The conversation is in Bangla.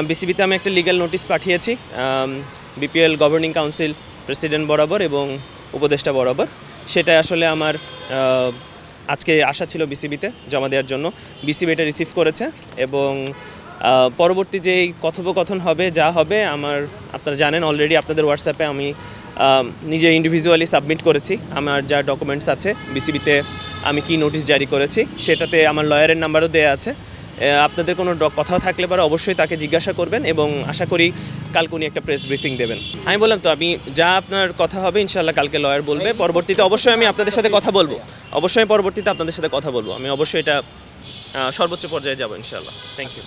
বিসিবিতে আমি একটা লিগ্যাল নোটিশ পাঠিয়েছি বিপিএল গভর্নিং কাউন্সিল প্রেসিডেন্ট বরাবর এবং উপদেষ্টা বরাবর। সেটা আসলে আমার আজকে আসা ছিল বিসিবিতে জমা দেওয়ার জন্য। বিসিবি এটা রিসিভ করেছে এবং পরবর্তী যে কথোপকথন হবে যা হবে আপনারা জানেন অলরেডি আপনাদের হোয়াটসঅ্যাপে আমি নিজে ইন্ডিভিজুয়ালি সাবমিট করেছি আমার যা ডকুমেন্টস আছে বিসিবিতে আমি কি নোটিশ জারি করেছি, সেটাতে আমার লয়ারের নাম্বারও দেওয়া আছে। আপনাদের কোনো কথা থাকলে পরে অবশ্যই তাকে জিজ্ঞাসা করবেন এবং আশা করি কালকে উনি একটা প্রেস ব্রিফিং দেবেন। আমি বললাম তো আমি যা আপনার কথা হবে ইনশাআল্লাহ কালকে লয়ার বলবে। পরবর্তীতে অবশ্যই আমি আপনাদের সাথে কথা বলবো, অবশ্যই পরবর্তীতে আপনাদের সাথে কথা বলবো। আমি অবশ্যই এটা সর্বোচ্চ পর্যায়ে যাব ইনশাআল্লাহ। Thank you.